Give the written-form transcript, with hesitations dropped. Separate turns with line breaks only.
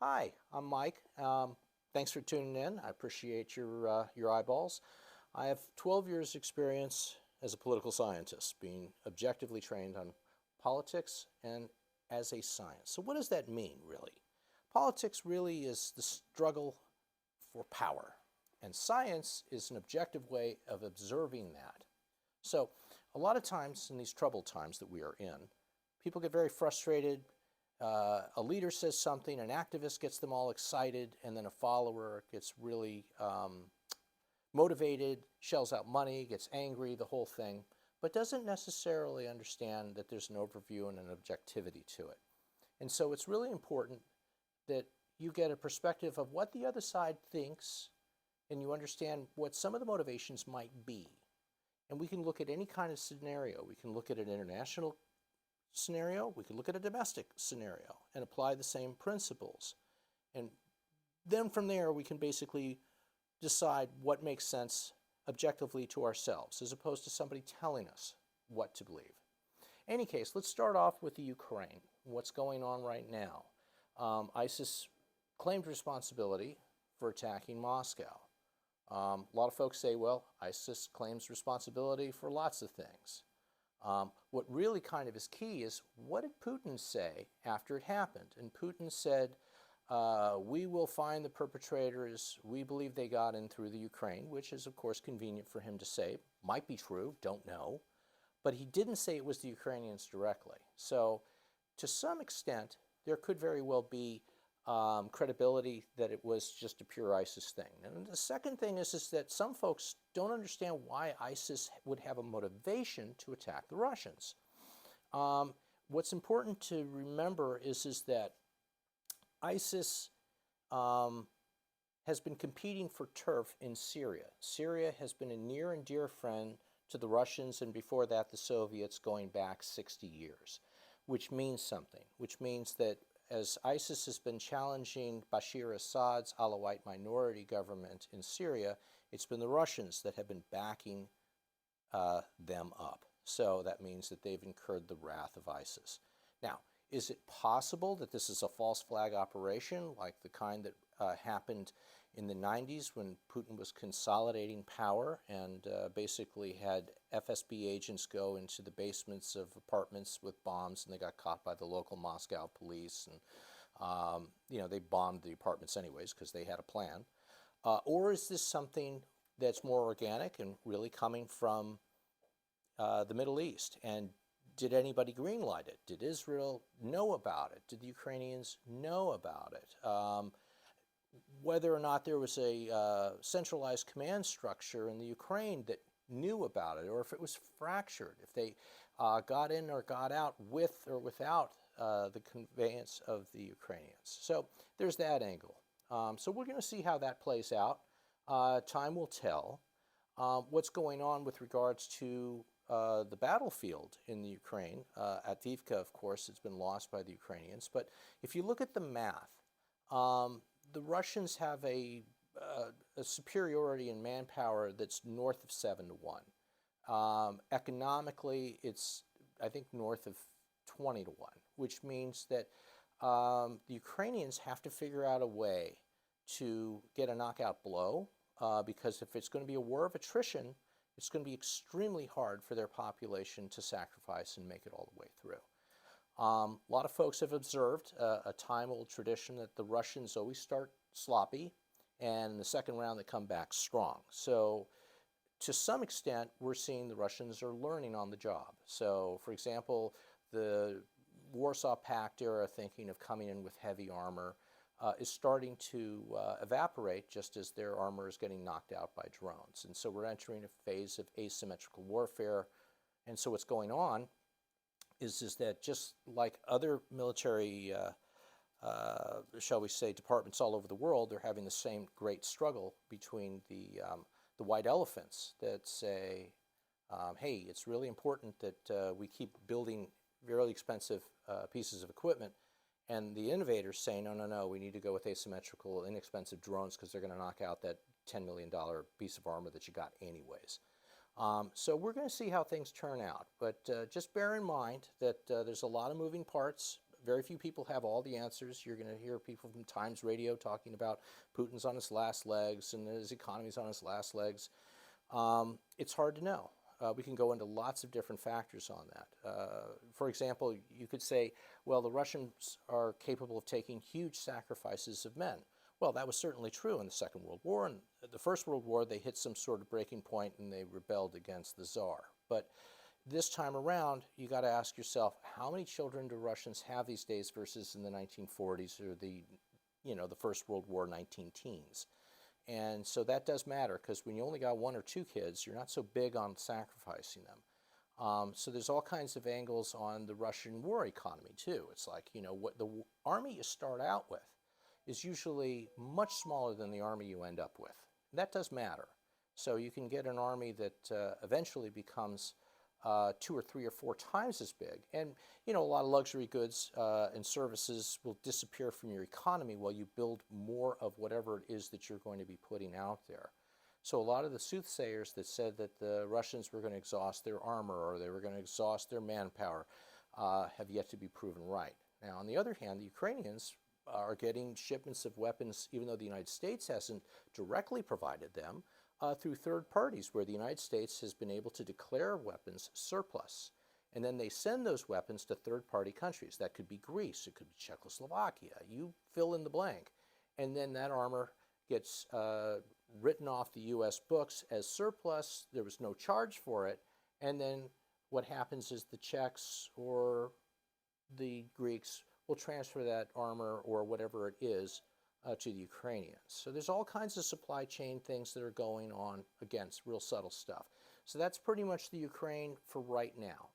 Hi, I'm Mike. Thanks for tuning in. I appreciate your eyeballs. I have 12 years experience as a political scientist, being objectively trained on politics and as a science. So what does that mean, really? Politics really is the struggle for power, and science is an objective way of observing that. So a lot of times in these troubled times that we are in, people get very frustrated. A leader says something, an activist gets them all excited, and then a follower gets really motivated, shells out money, gets angry, the whole thing, but doesn't necessarily understand that there's an overview and an objectivity to it. And so it's really important that you get a perspective of what the other side thinks and you understand what some of the motivations might be. And we can look at any kind of scenario. We can look at an international scenario, we can look at a domestic scenario and apply the same principles. And then from there, we can basically decide what makes sense objectively to ourselves, as opposed to somebody telling us what to believe. In any case, let's start off with the Ukraine, what's going on right now. ISIS claimed responsibility for attacking Moscow. A lot of folks say, well, ISIS claims responsibility for lots of things. What really kind of is key is, what did Putin say after it happened? And Putin said, we will find the perpetrators. We believe they got in through the Ukraine, which is, of course, convenient for him to say. Might be true, don't know. But he didn't say it was the Ukrainians directly. So to some extent, there could very well be credibility that it was just a pure ISIS thing. And the second thing is that some folks don't understand why ISIS would have a motivation to attack the Russians. What's important to remember is that ISIS has been competing for turf in Syria. Syria has been a near and dear friend to the Russians, and before that the Soviets, going back 60 years, which means something, which means that as ISIS has been challenging Bashar Assad's Alawite minority government in Syria, it's been the Russians that have been backing them up. So that means that they've incurred the wrath of ISIS. Now, is it possible that this is a false flag operation like the kind that happened in the 90s when Putin was consolidating power and basically had FSB agents go into the basements of apartments with bombs, and they got caught by the local Moscow police, and they bombed the apartments anyways because they had a plan? Or is this something that's more organic and really coming from the Middle East? And did anybody greenlight it? Did Israel know about it? Did the Ukrainians know about it? Whether or not there was a centralized command structure in the Ukraine that knew about it, or if it was fractured, if they got in or got out with or without the conveyance of the Ukrainians. So there's that angle. So we're going to see how that plays out. Time will tell. What's going on with regards to the battlefield in the Ukraine? Avdiivka, of course, has been lost by the Ukrainians. But if you look at the math, the Russians have a superiority in manpower that's north of 7-1. Economically, it's, I think, north of 20-1, which means that the Ukrainians have to figure out a way to get a knockout blow, because if it's going to be a war of attrition, it's going to be extremely hard for their population to sacrifice and make it all the way through. A lot of folks have observed a time-old tradition that the Russians always start sloppy, and in the second round they come back strong. So to some extent, we're seeing the Russians are learning on the job. So, for example, the Warsaw Pact era thinking of coming in with heavy armor is starting to evaporate, just as their armor is getting knocked out by drones. And so we're entering a phase of asymmetrical warfare. And so what's going on is that just like other military, shall we say, departments all over the world, they're having the same great struggle between the white elephants that say, hey, it's really important that we keep building very expensive pieces of equipment, and the innovators say, no, no, no, we need to go with asymmetrical, inexpensive drones because they're going to knock out that $10 million piece of armor that you got anyways. So we're going to see how things turn out, but just bear in mind that there's a lot of moving parts very few people have all the answers. You're going to hear people from Times Radio talking about Putin's on his last legs and his economy's on his last legs. It's hard to know. We can go into lots of different factors on that. For example, you could say, well, the Russians are capable of taking huge sacrifices of men. Well, that was certainly true in the Second World War. And the First World War, they hit some sort of breaking point and they rebelled against the Tsar. But this time around, you got to ask yourself, how many children do Russians have these days versus in the 1940s or the First World War 19 teens? And so that does matter, because when you only got 1 or 2 kids, you're not so big on sacrificing them. So there's all kinds of angles on the Russian war economy too. It's like, what the army you start out with is usually much smaller than the army you end up with. And that does matter. So you can get an army that eventually becomes 2 or 3 or 4 times as big. And, a lot of luxury goods and services will disappear from your economy while you build more of whatever it is that you're going to be putting out there. So a lot of the soothsayers that said that the Russians were going to exhaust their armor or they were going to exhaust their manpower have yet to be proven right. Now, on the other hand, the Ukrainians are getting shipments of weapons, even though the United States hasn't directly provided them, through third parties, where the United States has been able to declare weapons surplus. And then they send those weapons to third-party countries. That could be Greece, it could be Czechoslovakia, you fill in the blank. And then that armor gets written off the U.S. books as surplus. There was no charge for it. And then what happens is the Czechs or the Greeks will transfer that armor or whatever it is to the Ukrainians. So there's all kinds of supply chain things that are going on. Again, it's real subtle stuff. So that's pretty much the Ukraine for right now.